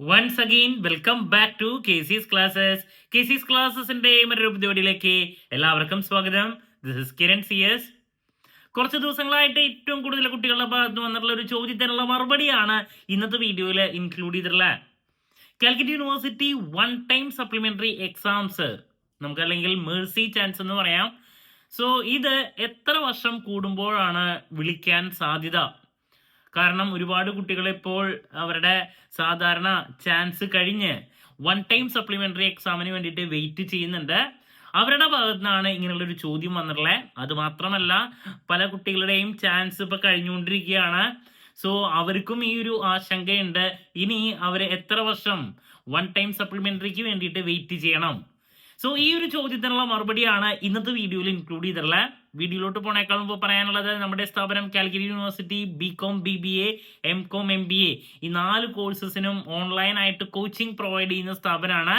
Once again welcome back to KC's classes. KC's ക്ലാസ്സസിന്റെ മറ്റൊരു വീഡിയോയിലേക്ക് എല്ലാവർക്കും സ്വാഗതം. This is Kiran CS. കുറച്ച് ദിവസങ്ങളായിട്ട് ഏറ്റവും കൂടുതൽ കുട്ടികളുടെ ഭാഗത്ത് വന്നിട്ടുള്ള ഒരു ചോദ്യത്തിനുള്ള മറുപടിയാണ് ഇന്നത്തെ വീഡിയോയിൽ ഇൻക്ലൂഡ് ചെയ്തിട്ടുള്ളത്. Calicut university one time supplementary exams, നമുക്ക് അല്ലെങ്കിൽ മേഴ്സി ചാൻസ് എന്ന് പറയാം. സോ ഇത് എത്ര വർഷം കൂടുമ്പോഴാണ് വിളിക്കാൻ സാധ്യത? കാരണം ഒരുപാട് കുട്ടികൾ ഇപ്പോൾ അവരുടെ സാധാരണ ചാൻസ് കഴിഞ്ഞ് വൺ ടൈം സപ്ലിമെന്ററി എക്സാമിന് വേണ്ടിയിട്ട് വെയിറ്റ് ചെയ്യുന്നുണ്ട്. അവരുടെ ഭാഗത്തു നിന്നാണ് ഇങ്ങനെയുള്ളൊരു ചോദ്യം വന്നിട്ടുള്ളത്. അത് മാത്രമല്ല, പല കുട്ടികളുടെയും ചാൻസ് ഇപ്പൊ കഴിഞ്ഞുകൊണ്ടിരിക്കുകയാണ്. സോ അവർക്കും ഈ ഒരു ആശങ്കയുണ്ട്, ഇനി അവർ എത്ര വർഷം വൺ ടൈം സപ്ലിമെന്ററിക്ക് വേണ്ടിയിട്ട് വെയിറ്റ് ചെയ്യണം. സോ ഈ ഒരു ചോദ്യത്തിനുള്ള മറുപടിയാണ് ഇന്നത്തെ വീഡിയോയിൽ ഇൻക്ലൂഡ് ചെയ്തിട്ടുള്ളത്. വീഡിയോയിലോട്ട് പോണേക്കാൾ മുമ്പ് പറയാനുള്ളത്, നമ്മുടെ സ്ഥാപനം Calicut university BCom BBA MCom MBA ഈ 4 കോഴ്സസിനും ഓൺലൈനായിട്ട് കോച്ചിങ് പ്രൊവൈഡ് ചെയ്യുന്ന സ്ഥാപനമാണ്.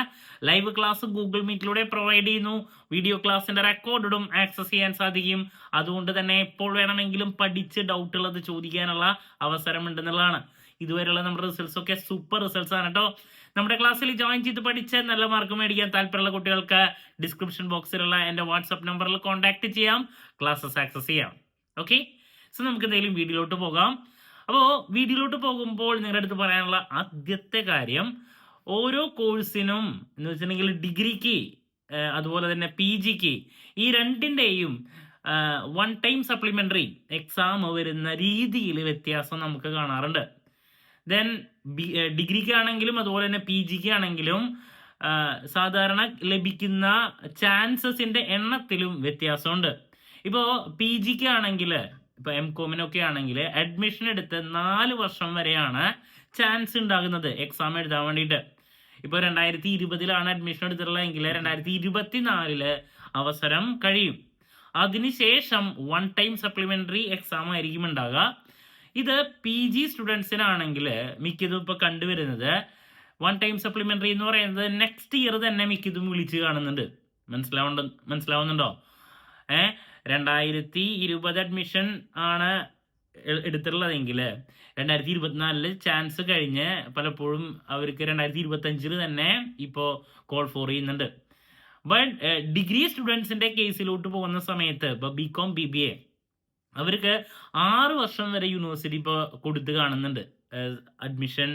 ലൈവ് ക്ലാസ് ഗൂഗിൾ മീറ്റിലൂടെ പ്രൊവൈഡ് ചെയ്യുന്നു. വീഡിയോ ക്ലാസ്സിന്റെ റെക്കോർഡും ആക്സസ് ചെയ്യാൻ സാധിക്കും. അതുകൊണ്ട് തന്നെ എപ്പോൾ വേണമെങ്കിലും പഠിച്ച് ഡൗട്ട് ഉള്ളത് ചോദിക്കാനുള്ള അവസരം ഉണ്ടെന്നുള്ളതാണ്. ഇതുവരെയുള്ള നമ്മുടെ റിസൾട്ട്സ് ഒക്കെ സൂപ്പർ റിസൾട്ട്സ് ആണ് കേട്ടോ. നമ്മുടെ ക്ലാസ്സിൽ ജോയിൻ ചെയ്ത് പഠിച്ച് നല്ല മാർക്ക് മേടിക്കാൻ താല്പര്യമുള്ള കുട്ടികൾക്ക് ഡിസ്ക്രിപ്ഷൻ ബോക്സിലുള്ള എൻ്റെ വാട്സപ്പ് നമ്പറിൽ കോൺടാക്ട് ചെയ്യാം, ക്ലാസ്സസ് ആക്സസ് ചെയ്യാം. ഓക്കെ, സോ നമുക്ക് എന്തെങ്കിലും വീഡിയോയിലോട്ട് പോകാം. അപ്പോൾ വീഡിയോയിലോട്ട് പോകുമ്പോൾ നിങ്ങളുടെ അടുത്ത് പറയാനുള്ള ആദ്യത്തെ കാര്യം, ഓരോ കോഴ്സിനും എന്ന് വെച്ചിട്ടുണ്ടെങ്കിൽ ഡിഗ്രിക്ക് അതുപോലെ തന്നെ PGക്ക് ഈ രണ്ടിൻ്റെയും വൺ ടൈം സപ്ലിമെൻ്ററി എക്സാം വരുന്ന രീതിയിൽ വ്യത്യാസം നമുക്ക് കാണാറുണ്ട്. ദെൻ ഡിഗ്രിക്ക് ആണെങ്കിലും അതുപോലെ തന്നെ PGക്ക് ആണെങ്കിലും സാധാരണ ലഭിക്കുന്ന ചാൻസസിന്റെ എണ്ണത്തിലും വ്യത്യാസമുണ്ട്. ഇപ്പോൾ PGക്ക് ആണെങ്കിൽ, ഇപ്പോൾ MCOMനൊക്കെ ആണെങ്കിൽ അഡ്മിഷൻ എടുത്ത് 4 വർഷം വരെയാണ് ചാൻസ് ഉണ്ടാകുന്നത് എക്സാം എഴുതാൻ വേണ്ടിയിട്ട്. ഇപ്പോൾ 2020 അഡ്മിഷൻ എടുത്തിട്ടുള്ളതെങ്കിൽ 2024 അവസരം കഴിയും. അതിനുശേഷം വൺ ടൈം സപ്ലിമെന്ററി എക്സാം ആയിരിക്കും ഉണ്ടാകുക. ഇത് PG സ്റ്റുഡൻസിനാണെങ്കിൽ മിക്കതും ഇപ്പോൾ കണ്ടുവരുന്നത് വൺ ടൈം സപ്ലിമെന്ററി എന്ന് പറയുന്നത് നെക്സ്റ്റ് ഇയർ തന്നെ മിക്കതും വിളിച്ച് കാണുന്നുണ്ട്. മനസ്സിലാവുന്നുണ്ടോ? 2020 അഡ്മിഷൻ ആണ് എടുത്തിട്ടുള്ളതെങ്കിൽ 2024 ചാൻസ് കഴിഞ്ഞ് പലപ്പോഴും അവർക്ക് 2025 തന്നെ ഇപ്പോൾ കോൾ ഫോർ ചെയ്യുന്നുണ്ട്. ബട്ട് ഡിഗ്രി സ്റ്റുഡൻസിന്റെ കേസിലോട്ട് പോകുന്ന സമയത്ത് ഇപ്പോൾ BCom BBA അവർക്ക് 6 വർഷം വരെ യൂണിവേഴ്സിറ്റി ഇപ്പോൾ കൊടുത്ത് കാണുന്നുണ്ട്. അഡ്മിഷൻ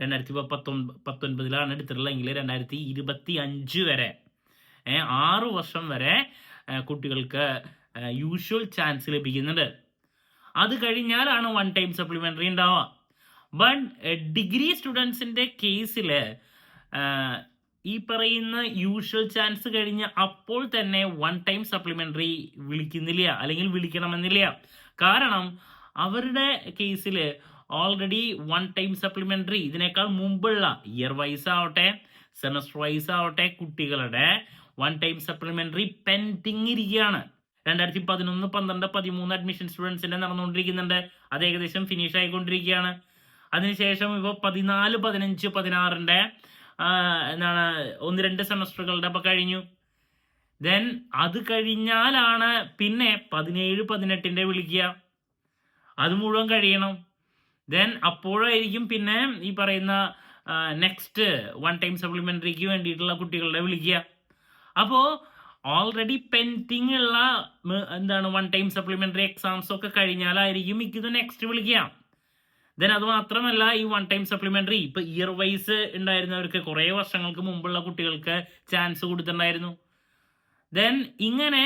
2019 എടുത്തിട്ടുള്ളതെങ്കിൽ 2025 വരെ 6 വർഷം വരെ കുട്ടികൾക്ക് യൂഷ്വൽ ചാൻസ് ലഭിക്കുന്നുണ്ട്. അത് കഴിഞ്ഞാലാണ് വൺ ടൈം സപ്ലിമെന്ററി ഉണ്ടാവുക. ബട്ട് ഡിഗ്രി സ്റ്റുഡൻസിന്റെ കേസിൽ ഈ പറയുന്ന യൂഷ്വൽ ചാൻസ് കഴിഞ്ഞ് അപ്പോൾ തന്നെ വൺ ടൈം സപ്ലിമെന്ററി വിളിക്കുന്നില്ല, അല്ലെങ്കിൽ വിളിക്കണമെന്നില്ല. കാരണം അവരുടെ കേസിൽ ഓൾറെഡി വൺ ടൈം സപ്ലിമെന്ററി ഇതിനേക്കാൾ മുമ്പുള്ള ഇയർ വൈസ് ആവട്ടെ സെമസ്റ്റർ വൈസ് ആവട്ടെ കുട്ടികളുടെ വൺ ടൈം സപ്ലിമെന്ററി പെൻഡിങ് ഇരിക്കുകയാണ്. 2011, 12, 13 അഡ്മിഷൻ സ്റ്റുഡൻസിന്റെ നടന്നുകൊണ്ടിരിക്കുന്നുണ്ട്. അത് ഏകദേശം ഫിനിഷ് ആയിക്കൊണ്ടിരിക്കുകയാണ്. അതിനുശേഷം ഇപ്പോൾ 14, 15, 16 എന്താണ് 1-2 സെമസ്റ്ററുകളുടെ അപ്പോൾ കഴിഞ്ഞു. ദെൻ അത് കഴിഞ്ഞാലാണ് പിന്നെ 17, 18 വിളിക്കുക. അത് മുഴുവൻ കഴിയണം. ദെൻ അപ്പോഴായിരിക്കും പിന്നെ ഈ പറയുന്ന നെക്സ്റ്റ് വൺ ടൈം സപ്ലിമെന്ററിക്ക് വേണ്ടിയിട്ടുള്ള കുട്ടികളുടെ വിളിക്കുക. അപ്പോൾ ഓൾറെഡി പെൻഡിങ് ഉള്ള എന്താണ് വൺ ടൈം സപ്ലിമെന്ററി എക്സാംസ് ഒക്കെ കഴിഞ്ഞാലായിരിക്കും ഇത് നെക്സ്റ്റ് വിളിക്കുക. ദെൻ അത് മാത്രമല്ല, ഈ വൺ ടൈം സപ്ലിമെന്ററി ഇപ്പൊ ഇയർ വൈസ് ഉണ്ടായിരുന്നവർക്ക് കുറേ വർഷങ്ങൾക്ക് മുമ്പുള്ള കുട്ടികൾക്ക് ചാൻസ് കൊടുത്തിട്ടുണ്ടായിരുന്നു. ദെൻ ഇങ്ങനെ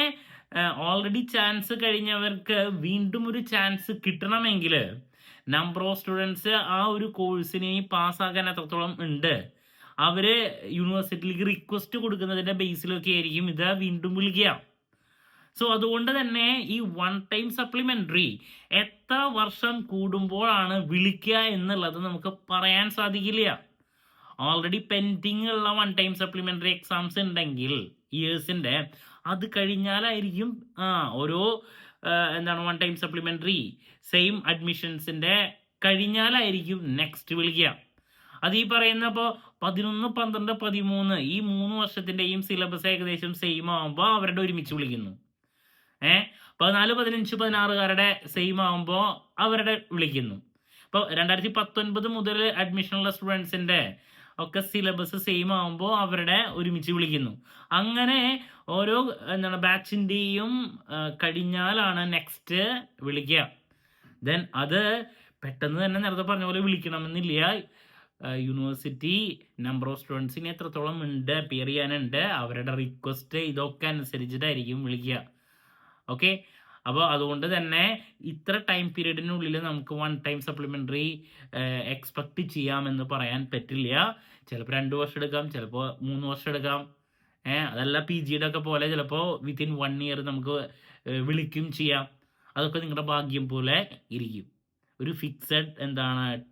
ഓൾറെഡി ചാൻസ് കഴിഞ്ഞവർക്ക് വീണ്ടും ഒരു ചാൻസ് കിട്ടണമെങ്കിൽ നമ്പർ ഓഫ് സ്റ്റുഡൻസ് ആ ഒരു കോഴ്സിനെ പാസ്സാക്കാൻ എത്രത്തോളം ഉണ്ട്, അവര് യൂണിവേഴ്സിറ്റിയിലേക്ക് റിക്വസ്റ്റ് കൊടുക്കുന്നതിന്റെ ബേസിലൊക്കെ ആയിരിക്കും ഇത് വീണ്ടും വിളിക്കുക. സോ അതുകൊണ്ട് തന്നെ ഈ വൺ ടൈം സപ്ലിമെന്ററി എത്ര വർഷം കൂടുമ്പോഴാണ് വിളിക്കുക എന്നുള്ളത് നമുക്ക് പറയാൻ സാധിക്കില്ല. ഓൾറെഡി പെൻഡിങ് ഉള്ള വൺ ടൈം സപ്ലിമെന്ററി എക്സാംസ് ഉണ്ടെങ്കിൽ ഇയേഴ്സിന്റെ, അത് കഴിഞ്ഞാലായിരിക്കും ഓരോ എന്താണ് വൺ ടൈം സപ്ലിമെന്ററി സെയിം അഡ്മിഷൻസിന്റെ കഴിഞ്ഞാലായിരിക്കും നെക്സ്റ്റ് വിളിക്കുക. അത് ഈ പറയുന്ന ഇപ്പോൾ 11, 12, 13 ഈ 3 വർഷത്തിന്റെയും സിലബസ് ഏകദേശം സെയിം ആകുമ്പോൾ അവരുടെ ഒരുമിച്ച് വിളിക്കുന്നു. 14, 15, 16 സെയിം ആകുമ്പോൾ അവരുടെ വിളിക്കുന്നു. ഇപ്പോൾ 2019 മുതൽ അഡ്മിഷനുള്ള സ്റ്റുഡൻസിൻ്റെ ഒക്കെ സിലബസ് സെയിം ആകുമ്പോൾ അവരുടെ ഒരുമിച്ച് വിളിക്കുന്നു. അങ്ങനെ ഓരോ ബാച്ചിൻ്റെയും കഴിഞ്ഞാലാണ് നെക്സ്റ്റ് വിളിക്കുക. ദെൻ അത് പെട്ടെന്ന് തന്നെ നേരത്തെ പറഞ്ഞ പോലെ വിളിക്കണമെന്നില്ല. യൂണിവേഴ്സിറ്റി നമ്പർ ഓഫ് സ്റ്റുഡൻസിന് എത്രത്തോളം ഉണ്ട്, അപ്പിയർ ചെയ്യാനുണ്ട്, അവരുടെ റിക്വസ്റ്റ് ഇതൊക്കെ അനുസരിച്ചിട്ടായിരിക്കും വിളിക്കുക. ഓക്കെ, അപ്പോൾ അതുകൊണ്ട് തന്നെ ഇത്ര ടൈം പീരീഡിനുള്ളിൽ നമുക്ക് 1 ടൈം സപ്ലിമെൻ്ററി എക്സ്പെക്റ്റ് ചെയ്യാമെന്ന് പറയാൻ പറ്റില്ല. ചിലപ്പോൾ 2 വർഷം എടുക്കാം, ചിലപ്പോൾ 3 വർഷം എടുക്കാം. അതല്ല PGയുടെ ഒക്കെ പോലെ ചിലപ്പോൾ വിത്തിൻ 1 ഇയർ നമുക്ക് വിളിക്കും ചെയ്യാം. അതൊക്കെ നിങ്ങളുടെ ഭാഗ്യം പോലെ ഇരിക്കും. ഒരു ഫിക്സഡ്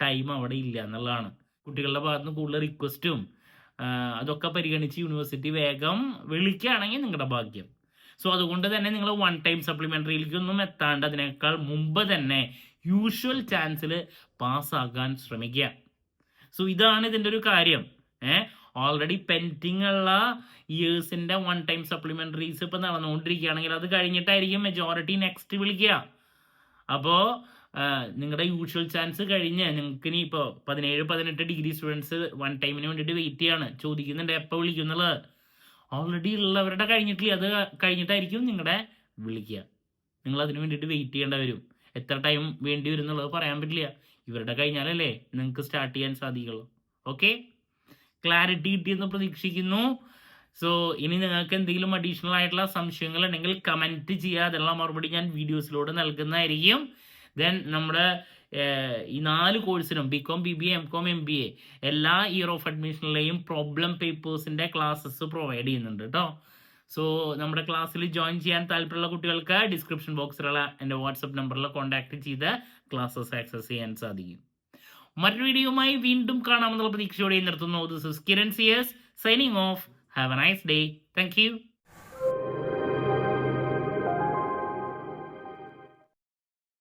ടൈം അവിടെ ഇല്ല എന്നുള്ളതാണ്. കുട്ടികളുടെ ഭാഗത്ത് നിന്ന് കൂടുതൽ റിക്വസ്റ്റും അതൊക്കെ പരിഗണിച്ച് യൂണിവേഴ്സിറ്റി വേഗം വിളിക്കുകയാണെങ്കിൽ നിങ്ങളുടെ ഭാഗ്യം. സോ അതുകൊണ്ട് തന്നെ നിങ്ങൾ 1 ടൈം സപ്ലിമെൻ്ററിയിലേക്കൊന്നും എത്താണ്ട് അതിനേക്കാൾ മുമ്പ് തന്നെ യൂഷ്വൽ ചാൻസിൽ പാസ്സാകാൻ ശ്രമിക്കുക. സോ ഇതാണ് ഇതിൻ്റെ ഒരു കാര്യം. ഓൾറെഡി പെൻഡിങ് ഉള്ള ഇയേഴ്സിൻ്റെ 1 ടൈം സപ്ലിമെൻ്ററീസ് ഇപ്പോൾ നടന്നുകൊണ്ടിരിക്കുകയാണെങ്കിൽ അത് കഴിഞ്ഞിട്ടായിരിക്കും മെജോറിറ്റി നെക്സ്റ്റ് വിളിക്കുക. അപ്പോൾ നിങ്ങളുടെ യൂഷ്വൽ ചാൻസ് കഴിഞ്ഞ് നിങ്ങൾക്ക് ഇനി ഇപ്പോൾ 17-18 ഡിഗ്രി സ്റ്റുഡൻസ് 1 ടൈമിന് വേണ്ടിയിട്ട് വെയിറ്റ് ചെയ്യാണ്, ചോദിക്കുന്നുണ്ട് എപ്പോൾ വിളിക്കും എന്നുള്ളത്. ഓൾറെഡി ഉള്ളവരുടെ കഴിഞ്ഞിട്ടില്ല, അത് കഴിഞ്ഞിട്ടായിരിക്കും നിങ്ങളുടെ വിളിക്കുക. നിങ്ങൾ അതിന് വേണ്ടിയിട്ട് വെയിറ്റ് ചെയ്യേണ്ട വരും. എത്ര ടൈം വേണ്ടി വരും എന്നുള്ളത് പറയാൻ പറ്റില്ല. ഇവരുടെ കഴിഞ്ഞാലല്ലേ നിങ്ങൾക്ക് സ്റ്റാർട്ട് ചെയ്യാൻ സാധിക്കുള്ളൂ. ഓക്കെ, ക്ലാരിറ്റി കിട്ടിയെന്ന് പ്രതീക്ഷിക്കുന്നു. സോ ഇനി നിങ്ങൾക്ക് എന്തെങ്കിലും അഡീഷണൽ ആയിട്ടുള്ള സംശയങ്ങൾ ഉണ്ടെങ്കിൽ കമൻറ്റ് ചെയ്യുക. അതിനുള്ള മറുപടി ഞാൻ വീഡിയോസിലൂടെ നൽകുന്നതായിരിക്കും. ദെൻ നമ്മുടെ ഈ 4 കോഴ്സിനും BCom, BBA, MCom, MBA എല്ലാ ഇയർ ഓഫ് അഡ്മിഷനിലെയും പ്രോബ്ലം പേപ്പേഴ്സിൻ്റെ ക്ലാസ്സസ് പ്രൊവൈഡ് ചെയ്യുന്നുണ്ട് കേട്ടോ. സോ നമ്മുടെ ക്ലാസ്സിൽ ജോയിൻ ചെയ്യാൻ താല്പര്യമുള്ള കുട്ടികൾക്ക് ഡിസ്ക്രിപ്ഷൻ ബോക്സിലുള്ള എൻ്റെ വാട്സപ്പ് നമ്പറിൽ കോൺടാക്ട് ചെയ്ത് ക്ലാസ്സസ് ആക്സസ് ചെയ്യാൻ സാധിക്കും. മറ്റൊരു വീഡിയോയുമായി വീണ്ടും കാണാമെന്നുള്ള പ്രതീക്ഷയോടെ നിർത്തുന്നു. This is Kiran CS signing off. Have a nice day. Thank U.